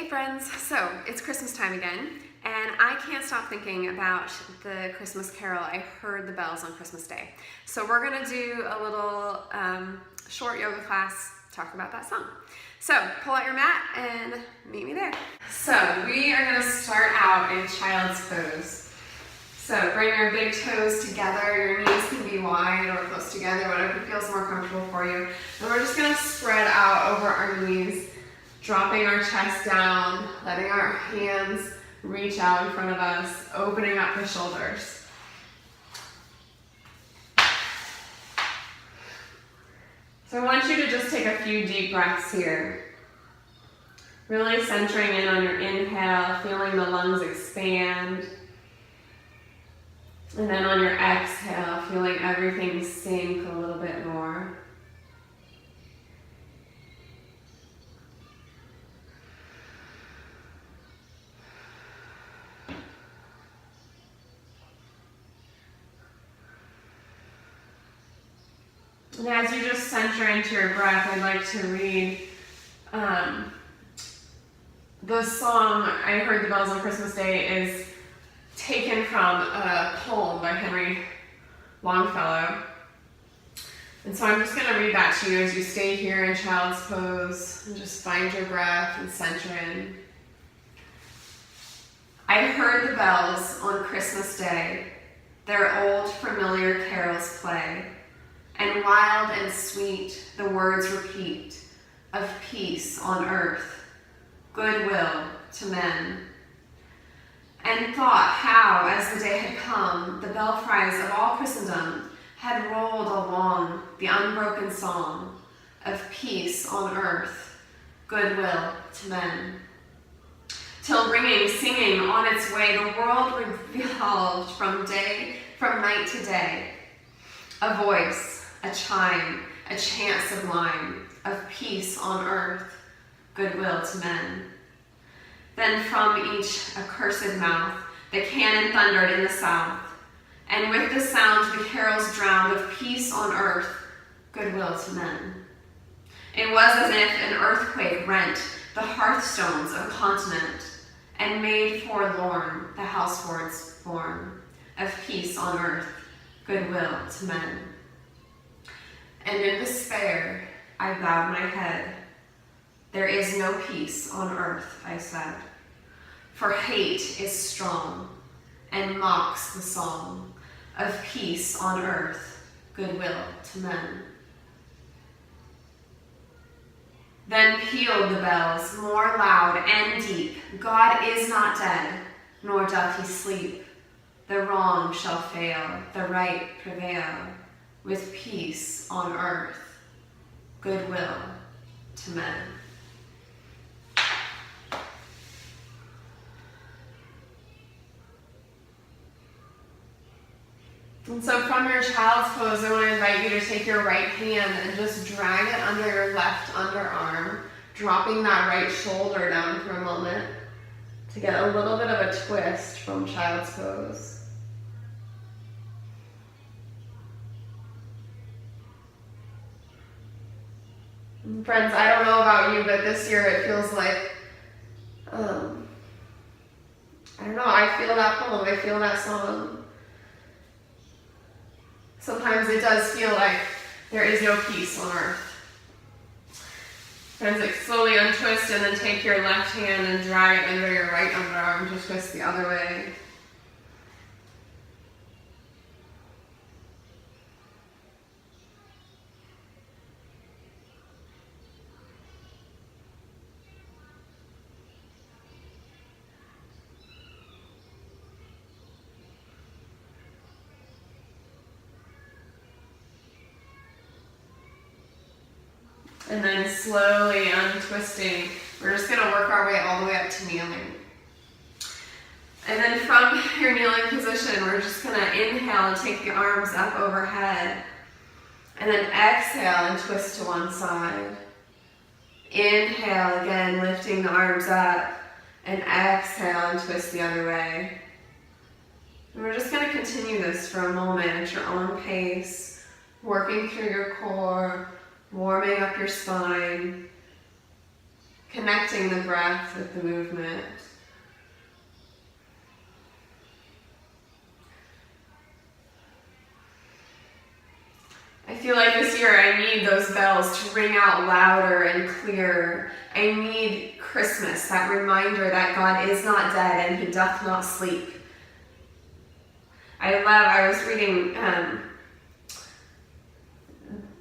Hey friends, so it's Christmas time again, and I can't stop thinking about the Christmas carol, I Heard the Bells on Christmas Day. So we're gonna do a little short yoga class talking about that song. So pull out your mat and meet me there. So we are gonna start out in child's pose. So bring your big toes together, your knees can be wide or close together, whatever feels more comfortable for you. And we're just gonna spread out over our knees, dropping our chest down, letting our hands reach out in front of us, opening up the shoulders. So I want you to just take a few deep breaths here. Really centering in on your inhale, feeling the lungs expand. And then on your exhale, feeling everything sink a little bit more. And as you just center into your breath, I'd like to read the song, I Heard the Bells on Christmas Day, is taken from a poem by Henry Longfellow. And so I'm just going to read that to you as you stay here in child's pose and just find your breath and center in. I heard the bells on Christmas Day, their old familiar carols play, and wild and sweet the words repeat of peace on earth, goodwill to men. And thought how, as the day had come, the belfries of all Christendom had rolled along the unbroken song of peace on earth, goodwill to men. Till ringing, singing on its way, the world revolved from night to day. A voice, a chime, a chant sublime of peace on earth, goodwill to men. Then from each accursed mouth the cannon thundered in the south, and with the sound the carols drowned of peace on earth, goodwill to men. It was as if an earthquake rent the hearthstones of a continent, and made forlorn the households born of peace on earth, goodwill to men. And in despair I bowed my head. There is no peace on earth, I said, for hate is strong and mocks the song of peace on earth, goodwill to men. Then pealed the bells more loud and deep. God is not dead, nor doth he sleep. The wrong shall fail, the right prevail, with peace on earth, goodwill to men. And so from your child's pose, I want to invite you to take your right hand and just drag it under your left underarm, dropping that right shoulder down for a moment to get a little bit of a twist from child's pose. And friends, I don't know about you, but this year it feels like, I don't know, I feel that poem, I feel that song. Sometimes it does feel like there is no peace on earth. Friends, like slowly untwist and then take your left hand and drag it under your right underarm to twist the other way. And then slowly untwisting, we're just going to work our way all the way up to kneeling. And then from your kneeling position, we're just going to inhale and take the arms up overhead. And then exhale and twist to one side. Inhale again, lifting the arms up. And exhale and twist the other way. And we're just going to continue this for a moment at your own pace, working through your core, warming up your spine, connecting the breath with the movement. I feel like this year I need those bells to ring out louder and clearer. I need Christmas, that reminder that God is not dead and he doth not sleep. I was reading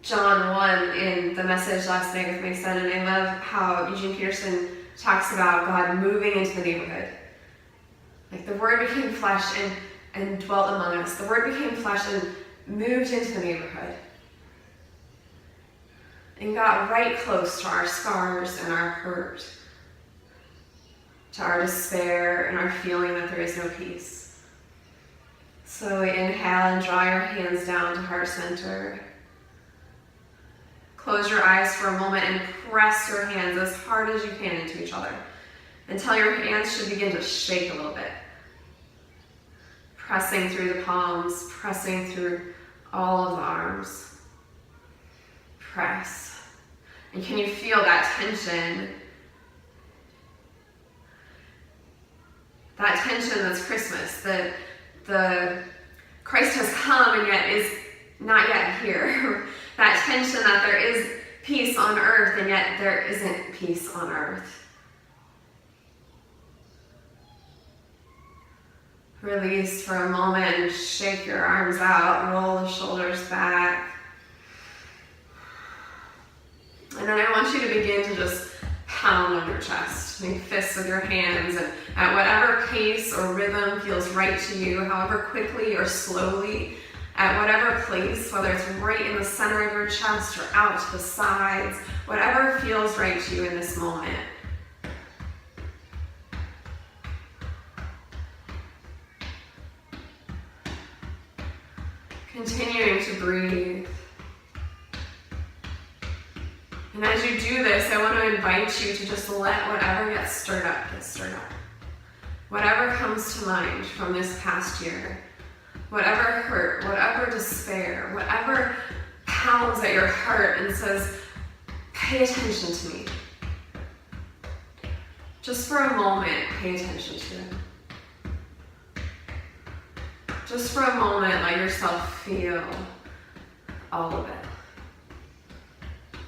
John 1 in the message last night with my son, and I love how Eugene Peterson talks about God moving into the neighborhood. Like the Word became flesh and dwelt among us. The Word became flesh and moved into the neighborhood. And got right close to our scars and our hurt, to our despair and our feeling that there is no peace. So inhale and draw your hands down to heart center. Close your eyes for a moment and press your hands as hard as you can into each other until your hands should begin to shake a little bit. Pressing through the palms, pressing through all of the arms. Press. And can you feel that tension? That tension that's Christmas, that the Christ has come and yet is not yet here. That tension that there is peace on earth and yet there isn't peace on earth. Release for a moment and shake your arms out, roll the shoulders back. And then I want you to begin to just pound on your chest, make fists with your hands, and at whatever pace or rhythm feels right to you, however quickly or slowly, at whatever place, whether it's right in the center of your chest or out to the sides, whatever feels right to you in this moment. Continuing to breathe. And as you do this, I want to invite you to just let whatever gets stirred up, get stirred up. Whatever comes to mind from this past year, whatever hurt, whatever despair, whatever pounds at your heart and says, pay attention to me. Just for a moment, pay attention to it. Just for a moment, let yourself feel all of it.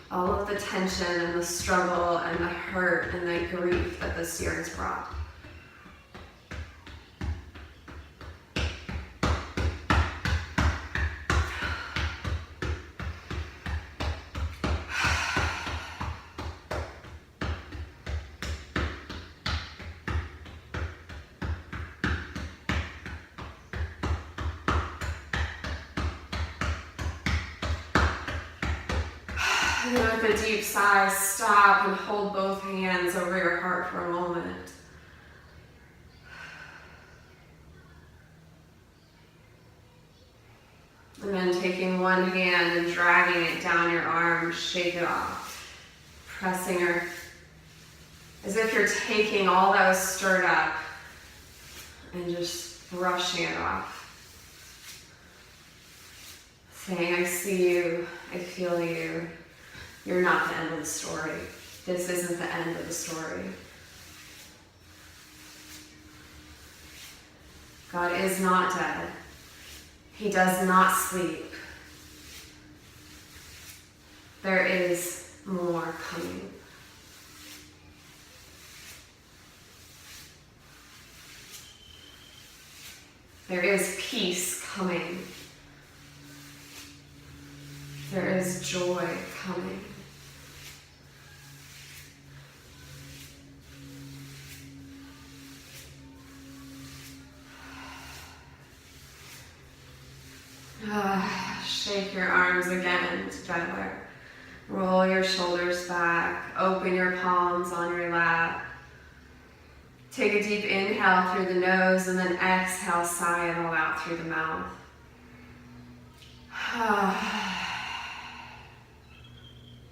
All of the tension and the struggle and the hurt and the grief that this year has brought. And then with a deep sigh, stop and hold both hands over your heart for a moment. And then taking one hand and dragging it down your arm, shake it off. Pressing her as if you're taking all that was stirred up and just brushing it off. Saying, I see you, I feel you. You're not the end of the story. This isn't the end of the story. God is not dead. He does not sleep. There is more coming. There is peace coming. There is joy coming. Shake your arms again together. Roll your shoulders back. Open your palms on your lap. Take a deep inhale through the nose and then exhale, sigh it all out through the mouth.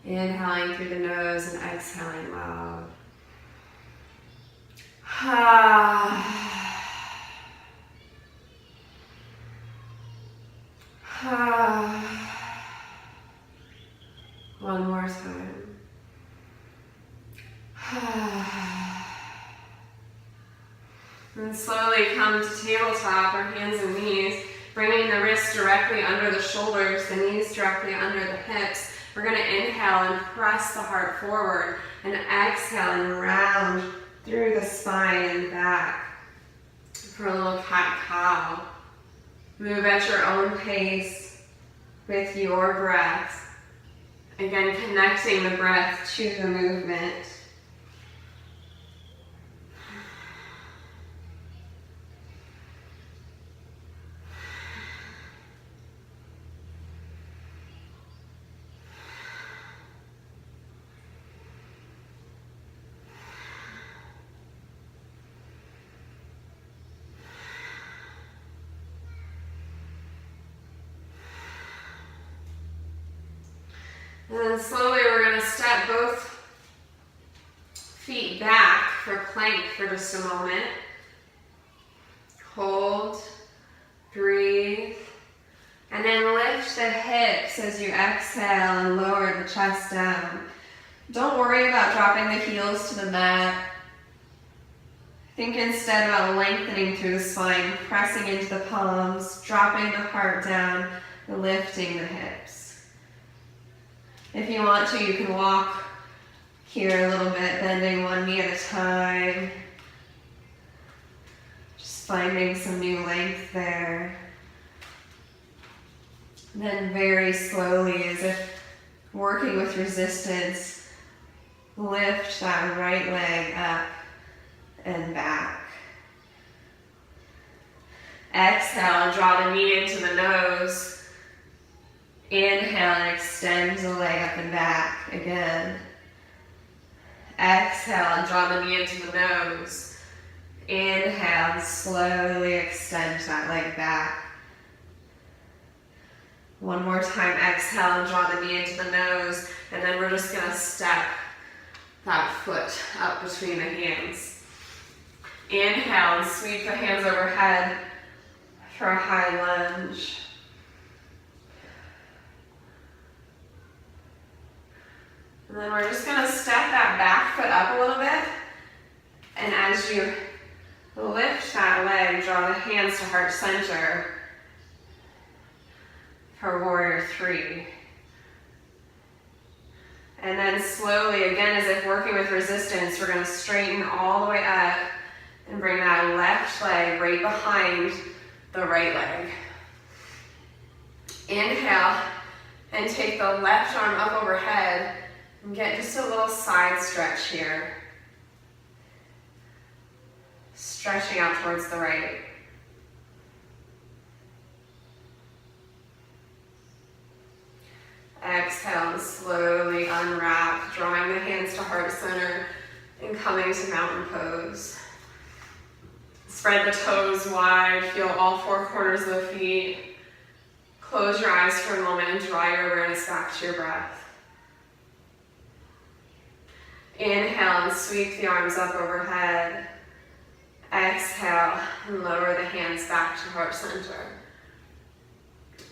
Inhaling through the nose and exhaling loud. One more time. And slowly come to tabletop or hands and knees, bringing the wrists directly under the shoulders, the knees directly under the hips. We're going to inhale and press the heart forward, and exhale and round through the spine and back for a little cat-cow. Move at your own pace with your breath. Again, connecting the breath to the movement. And then slowly we're going to step both feet back for plank for just a moment. Hold, breathe, and then lift the hips as you exhale and lower the chest down. Don't worry about dropping the heels to the mat. Think instead about lengthening through the spine, pressing into the palms, dropping the heart down, and lifting the hips. If you want to, you can walk here a little bit, bending one knee at a time. Just finding some new length there. And then very slowly, as if working with resistance, lift that right leg up and back. Exhale, draw the knee into the nose. Inhale and extend the leg up and back again. Exhale and draw the knee into the nose. Inhale and slowly extend that leg back. One more time, exhale and draw the knee into the nose, and then we're just going to step that foot up between the hands. Inhale and sweep the hands overhead for a high lunge. And then we're just going to step that back foot up a little bit. And as you lift that leg, draw the hands to heart center for warrior three. And then slowly, again, as if working with resistance, we're going to straighten all the way up and bring that left leg right behind the right leg. Inhale and take the left arm up overhead. And get just a little side stretch here. Stretching out towards the right. Exhale and slowly unwrap, drawing the hands to heart center and coming to mountain pose. Spread the toes wide, feel all four corners of the feet. Close your eyes for a moment and draw your awareness back to your breath. Inhale and sweep the arms up overhead. Exhale and lower the hands back to heart center.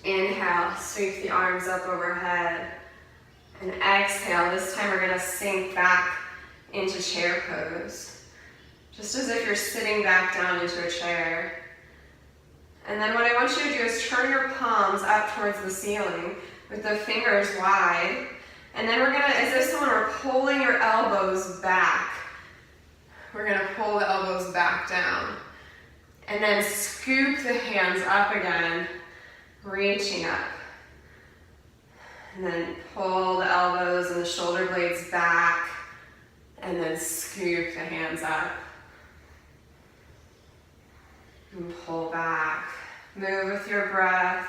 Inhale, sweep the arms up overhead. And exhale, this time we're going to sink back into chair pose. Just as if you're sitting back down into a chair. And then what I want you to do is turn your palms up towards the ceiling with the fingers wide. And then we're going to, as if someone were pulling your elbows back, we're going to pull the elbows back down. And then scoop the hands up again, reaching up. And then pull the elbows and the shoulder blades back, and then scoop the hands up. And pull back. Move with your breath.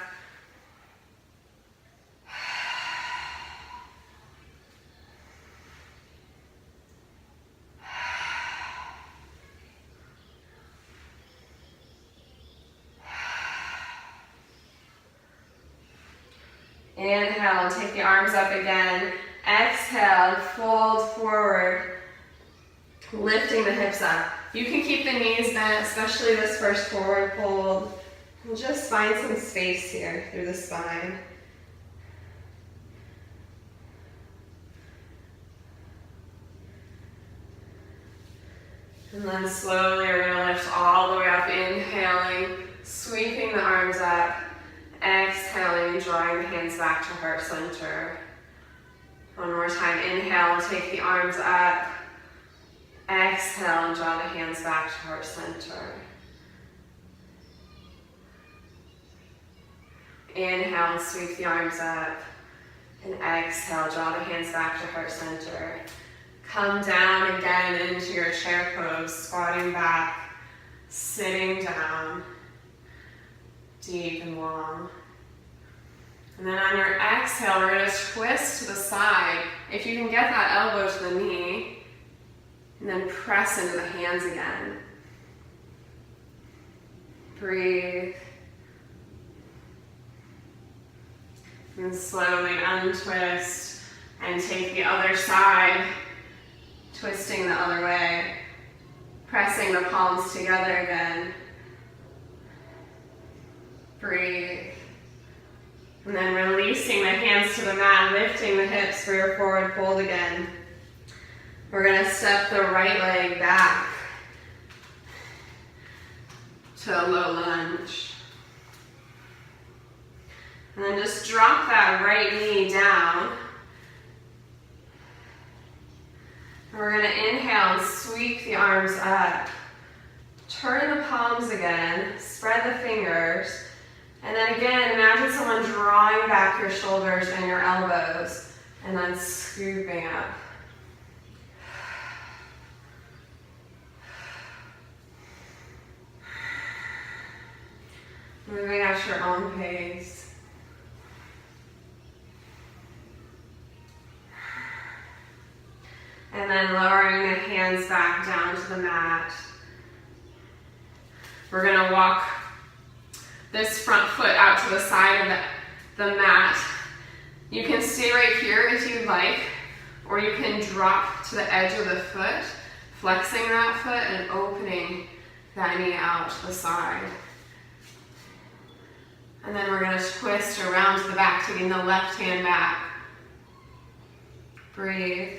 Inhale, take the arms up again. Exhale, fold forward, lifting the hips up. You can keep the knees bent, especially this first forward fold. And just find some space here through the spine. And then slowly we're going to lift all the way up, inhaling, sweeping the arms up, exhaling and drawing the hands back to heart center. One more time, inhale, take the arms up, exhale and draw the hands back to heart center. Inhale and sweep the arms up, and exhale, draw the hands back to heart center. Come down again into your chair pose, squatting back, sitting down, deep and long. And then on your exhale, we're going to twist to the side. If you can get that elbow to the knee, and then press into the hands again. Breathe. And slowly untwist and take the other side, twisting the other way, pressing the palms together again. Breathe. And then releasing the hands to the mat, lifting the hips for your forward fold again. We're going to step the right leg back to a low lunge. And then just drop that right knee down. And we're going to inhale and sweep the arms up. Turn the palms again, spread the fingers. And then again, imagine someone drawing back your shoulders and your elbows, and then scooping up. Moving at your own pace. And then lowering the hands back down to the mat. We're going to walk this front foot out to the side of the mat. You can stay right here if you'd like, or you can drop to the edge of the foot, flexing that foot and opening that knee out to the side. And then we're going to twist around to the back, taking the left hand back. Breathe.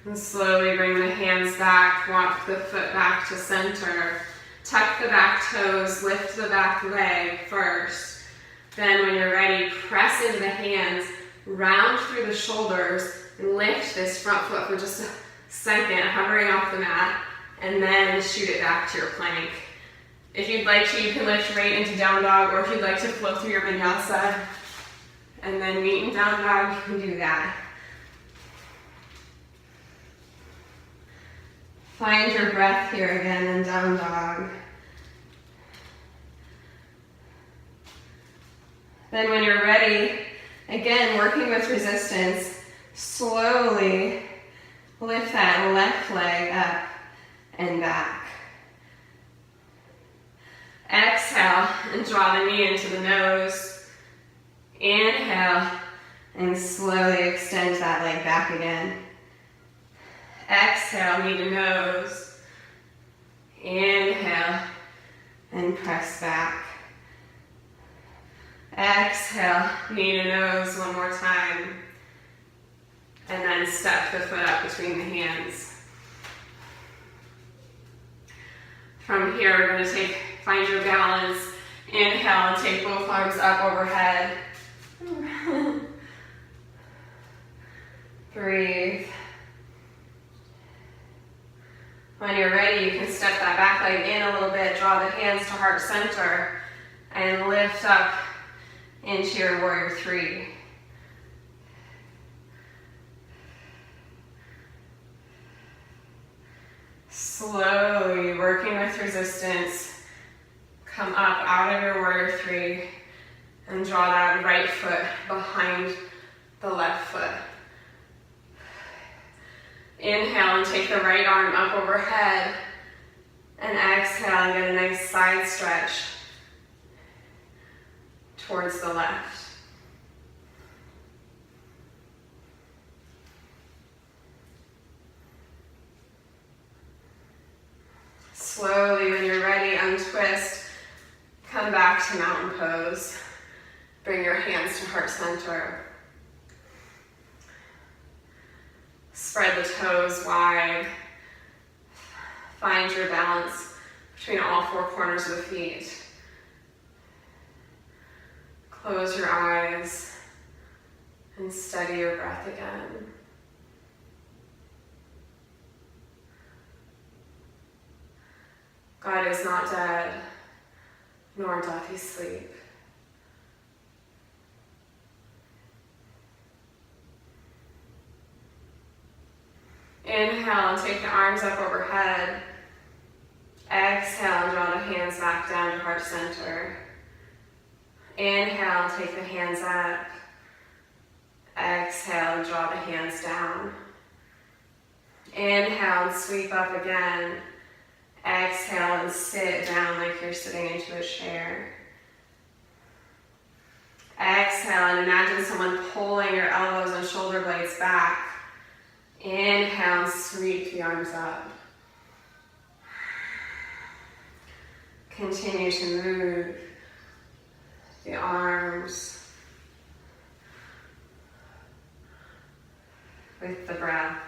And slowly bring the hands back, walk the foot back to center. Tuck the back toes, lift the back leg first. Then when you're ready, press into the hands, round through the shoulders, and lift this front foot for just a second, hovering off the mat, and then shoot it back to your plank. If you'd like to, you can lift right into down dog, or if you'd like to flow through your vinyasa, and then meet in down dog, you can do that. Find your breath here again in down dog. Then when you're ready, again, working with resistance, slowly lift that left leg up and back. Exhale and draw the knee into the nose. Inhale and slowly extend that leg back again. Exhale, knee to nose. Inhale and press back. Exhale, knee to nose one more time. And then step the foot up between the hands. From here, we're going to find your balance. Inhale and take both arms up overhead. Breathe. When you're ready, you can step that back leg in a little bit, draw the hands to heart center, and lift up into your warrior three. Slowly, working with resistance, come up out of your warrior three and draw that right foot behind the left foot. Inhale and take the right arm up overhead, and exhale and get a nice side stretch towards the left. Slowly, when you're ready, untwist, come back to mountain pose. Bring your hands to heart center. Spread the toes wide. Find your balance between all four corners of the feet. Close your eyes and steady your breath again. God is not dead, nor doth he sleep. Inhale and take the arms up overhead. Exhale and draw the hands back down to heart center. Inhale and take the hands up. Exhale and draw the hands down. Inhale and sweep up again. Exhale and sit down like you're sitting into a chair. Exhale and imagine someone pulling your elbows and shoulder blades back. Inhale and sweep the arms up. Continue to move the arms with the breath.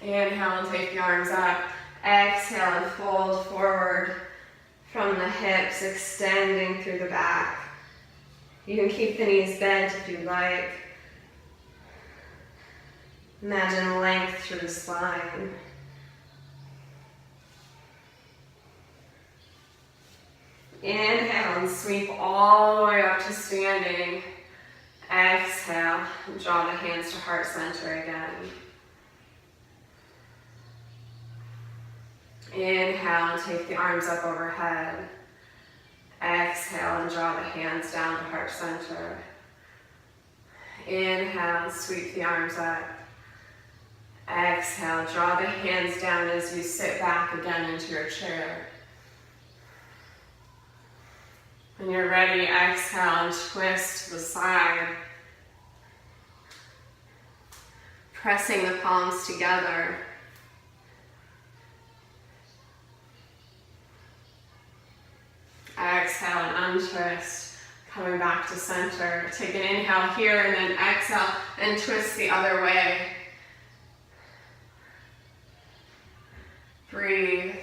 Inhale and take the arms up. Exhale and fold forward from the hips, extending through the back. You can keep the knees bent if you like. Imagine length through the spine. Inhale and sweep all the way up to standing. Exhale and draw the hands to heart center again. Inhale and take the arms up overhead. Exhale and draw the hands down to heart center. Inhale and sweep the arms up. Exhale, draw the hands down as you sit back again into your chair. When you're ready, exhale and twist to the side. Pressing the palms together. Exhale and untwist, coming back to center. Take an inhale here and then exhale and twist the other way. Breathe.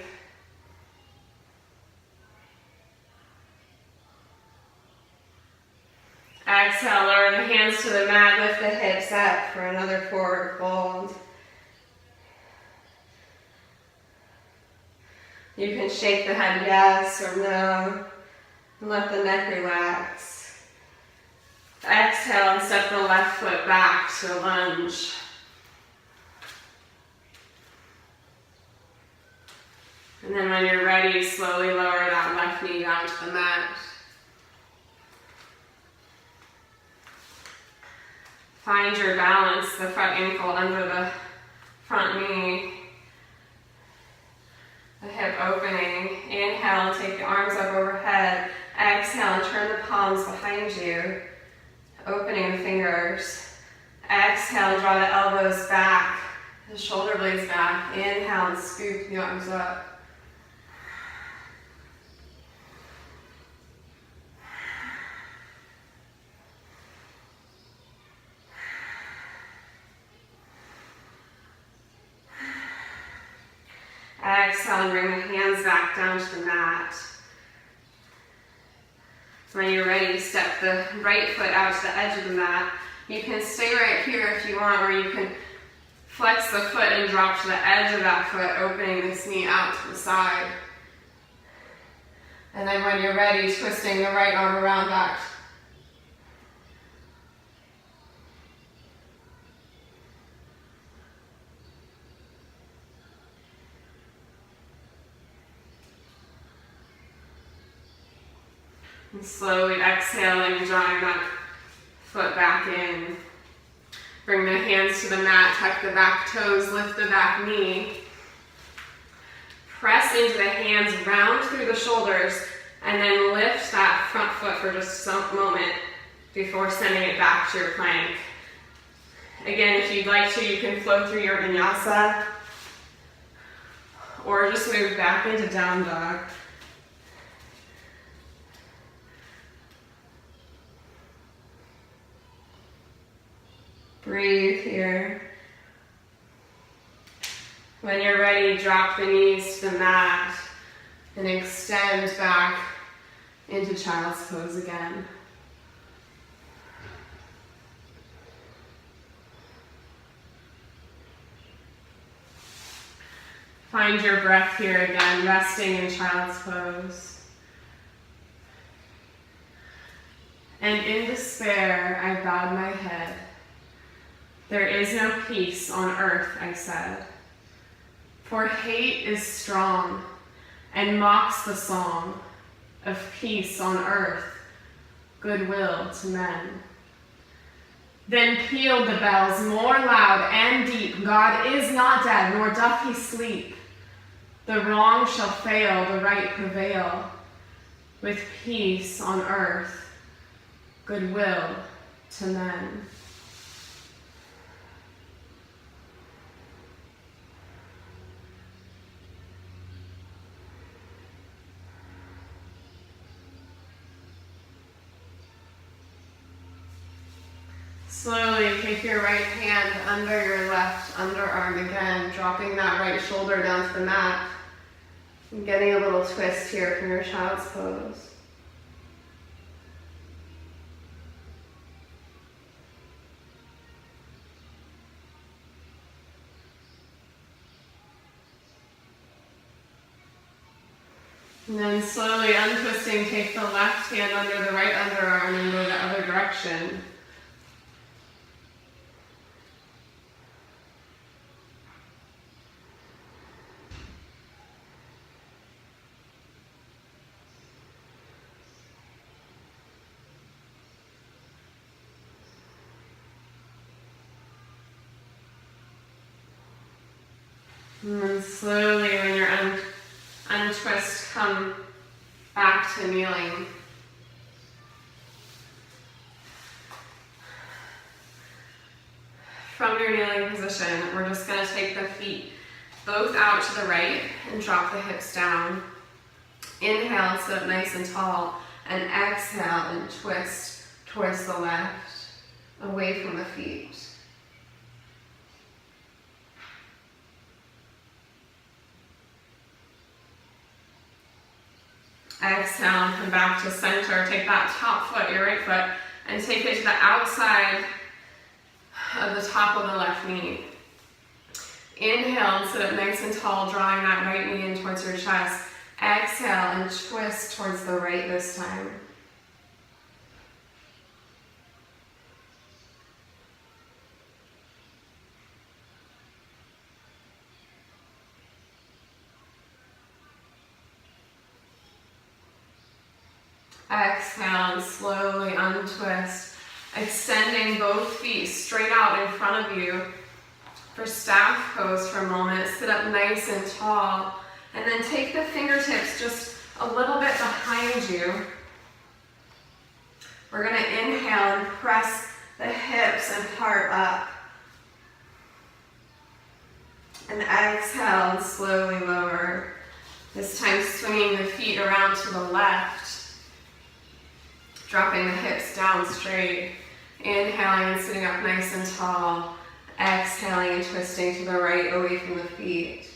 Exhale, lower the hands to the mat, lift the hips up for another forward fold. You can shake the head yes or no, and let the neck relax. Exhale and step the left foot back to a lunge. And then when you're ready, slowly lower that left knee down to the mat. Find your balance, the front ankle under the front knee. The hip opening. Inhale, take the arms up overhead. Exhale and turn the palms behind you. Opening the fingers. Exhale, draw the elbows back, the shoulder blades back. Inhale and scoop the arms up. Exhale and bring the hands back down to the mat. When you're ready, step the right foot out to the edge of the mat. You can stay right here if you want, or you can flex the foot and drop to the edge of that foot, opening this knee out to the side. And then when you're ready, twisting the right arm around back. And slowly exhaling and drawing that foot back in. Bring the hands to the mat, tuck the back toes, lift the back knee. Press into the hands, round through the shoulders, and then lift that front foot for just some moment. before sending it back to your plank. Again, if you'd like to, you can flow through your vinyasa or just move back into down dog. Breathe here. When you're ready, drop the knees to the mat and extend back into child's pose again. Find your breath here again, resting in child's pose. And in despair, I bowed my head. There is no peace on earth, I said. For hate is strong and mocks the song of peace on earth, goodwill to men. Then pealed the bells more loud and deep. God is not dead, nor doth he sleep. The wrong shall fail, the right prevail, with peace on earth, goodwill to men. Slowly take your right hand under your left underarm again, dropping that right shoulder down to the mat. And getting a little twist here from your child's pose. And then slowly untwisting, take the left hand under the right underarm and go the other direction. And then slowly, when you're untwist, come back to kneeling. From your kneeling position, we're just going to take the feet both out to the right and drop the hips down. Inhale and sit up nice and tall, and exhale and twist towards the left, away from the feet. Exhale and come back to center. Take that top foot, your right foot, and take it to the outside of the top of the left knee. Inhale and sit up nice and tall, drawing that right knee in towards your chest. Exhale and twist towards the right this time. Exhale and slowly untwist, extending both feet straight out in front of you for staff pose for a moment. Sit up nice and tall, and then take the fingertips just a little bit behind you. We're going to inhale and press the hips and heart up. And exhale and slowly lower. This time swinging the feet around to the left. Dropping the hips down straight. Inhaling and sitting up nice and tall. Exhaling and twisting to the right, away from the feet.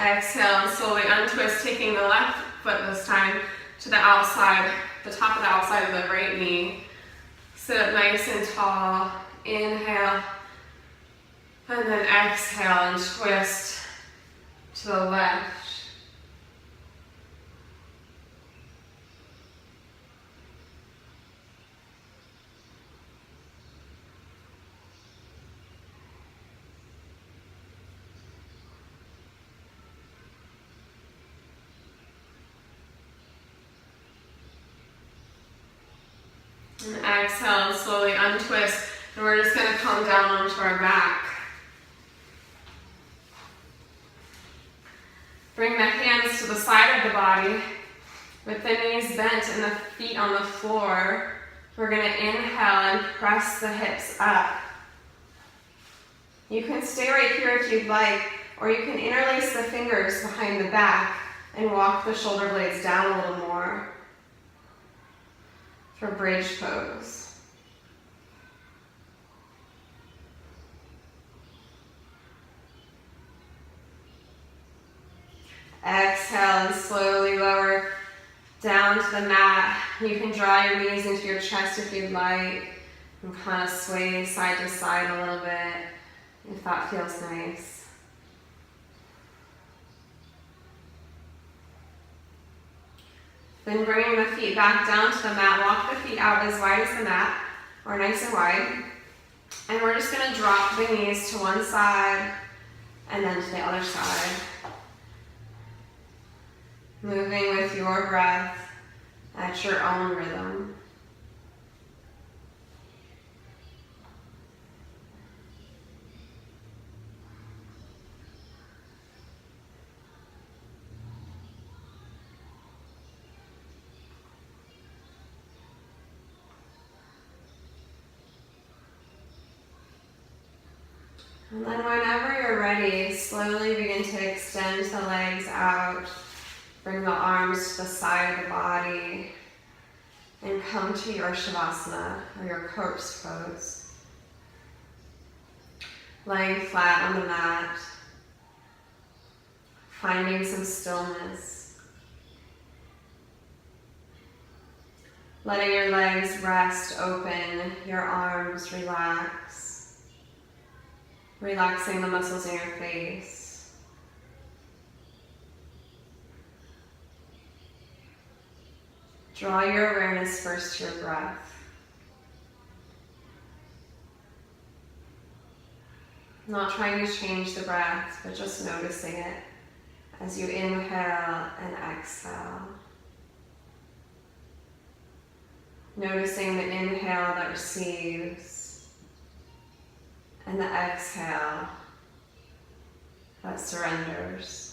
Exhale and slowly untwist, taking the left foot this time to the outside, the top of the outside of the right knee. Sit up nice and tall. Inhale, and then exhale and twist to the left. And exhale and slowly untwist. And we're just going to come down onto our back. Bring the hands to the side of the body with the knees bent and the feet on the floor. We're going to inhale and press the hips up. You can stay right here if you'd like, or you can interlace the fingers behind the back and walk the shoulder blades down a little more for bridge pose. Exhale and slowly lower down to the mat. You can draw your knees into your chest if you'd like and kind of sway side to side a little bit if that feels nice. Then bringing the feet back down to the mat, walk the feet out as wide as the mat, or nice and wide. And we're just going to drop the knees to one side and then to the other side. Moving with your breath at your own rhythm. And then whenever you're ready, slowly begin to extend the legs out. Bring the arms to the side of the body and come to your Shavasana, or your corpse pose. Laying flat on the mat, finding some stillness. Letting your legs rest open, your arms relax. Relaxing the muscles in your face. Draw your awareness first to your breath. Not trying to change the breath, but just noticing it as you inhale and exhale. Noticing the inhale that receives and the exhale that surrenders.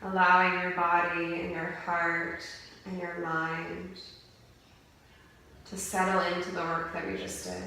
Allowing your body and your heart and your mind to settle into the work that we just did.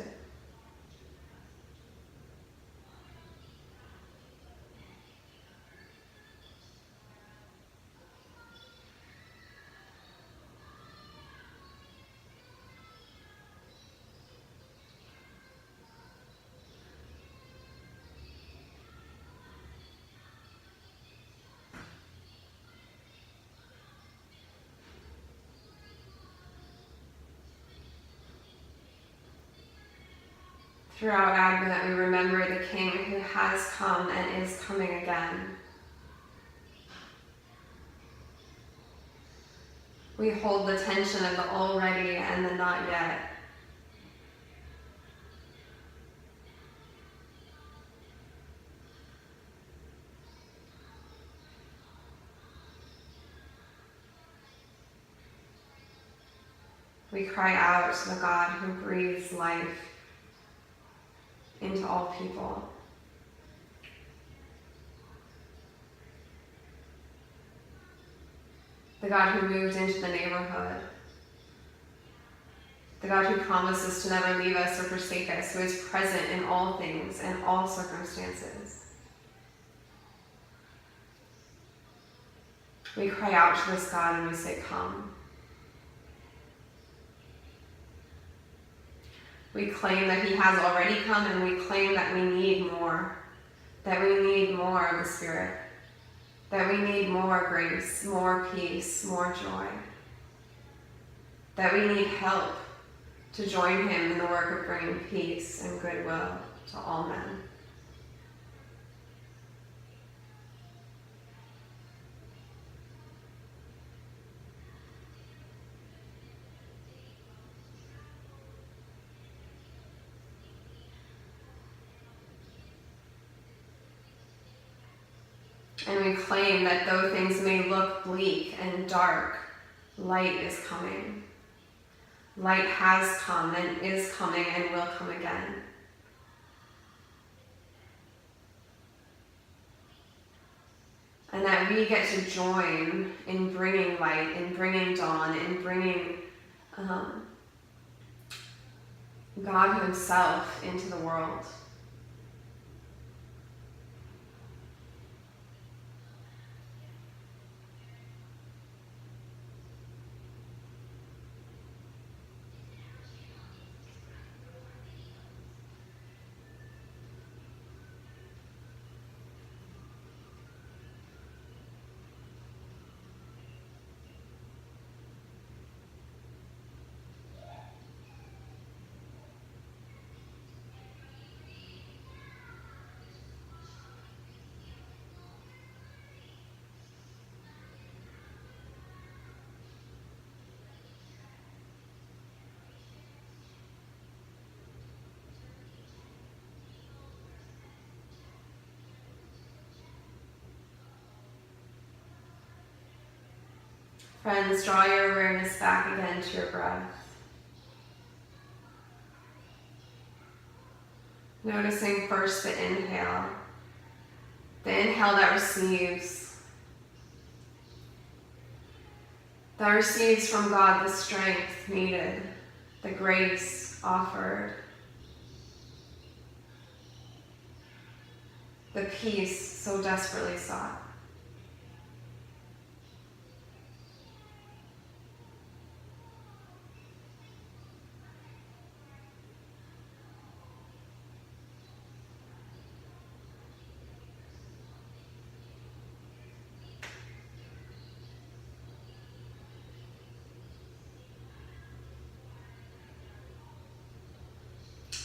Throughout Advent, we remember the King who has come and is coming again. We hold the tension of the already and the not yet. We cry out to the God who breathes life into all people. The God who moved into the neighborhood. The God who promises to never leave us or forsake us, who is present in all things and all circumstances. We cry out to this God and we say, come. We claim that he has already come, and we claim that we need more. That we need more of the Spirit. That we need more grace, more peace, more joy. That we need help to join him in the work of bringing peace and goodwill to all men. And we claim that though things may look bleak and dark, light is coming. Light has come and is coming and will come again. And that we get to join in bringing light, in bringing dawn, in bringing God himself into the world. Friends, draw your awareness back again to your breath. Noticing first the inhale that receives from God the strength needed, the grace offered, the peace so desperately sought.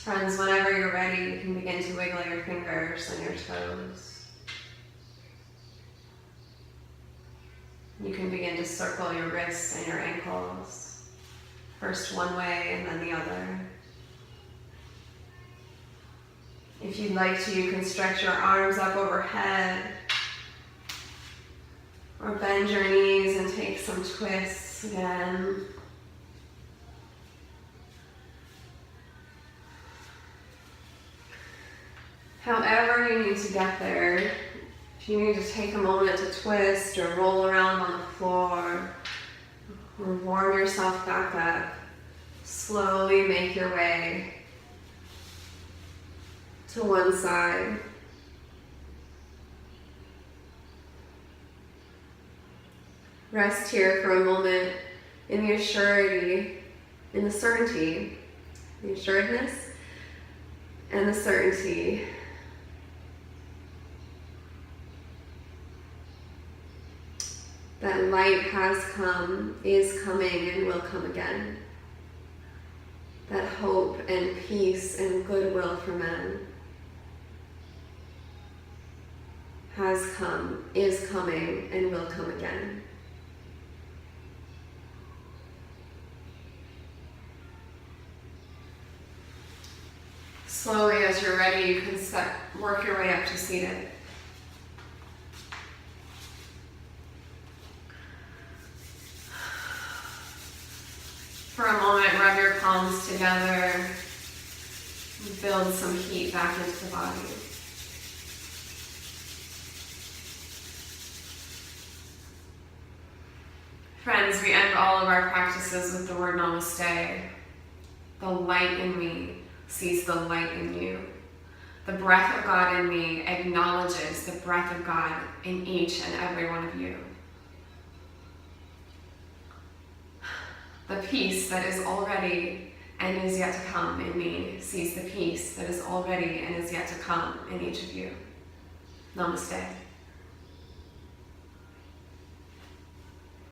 Friends, whenever you're ready, you can begin to wiggle your fingers and your toes. You can begin to circle your wrists and your ankles, first one way and then the other. If you'd like to, you can stretch your arms up overhead, or bend your knees and take some twists again. However you need to get there, if you need to take a moment to twist or roll around on the floor, or warm yourself back up, slowly make your way to one side. Rest here for a moment in the assurity, in the certainty, the assuredness, and the certainty that light has come, is coming, and will come again. That hope and peace and goodwill for men has come, is coming, and will come again. Slowly, as you're ready, you can work your way up to seated. For a moment, rub your palms together and build some heat back into the body. Friends, we end all of our practices with the word namaste. The light in me sees the light in you. The breath of God in me acknowledges the breath of God in each and every one of you. The peace that is already and is yet to come in me sees the peace that is already and is yet to come in each of you. Namaste.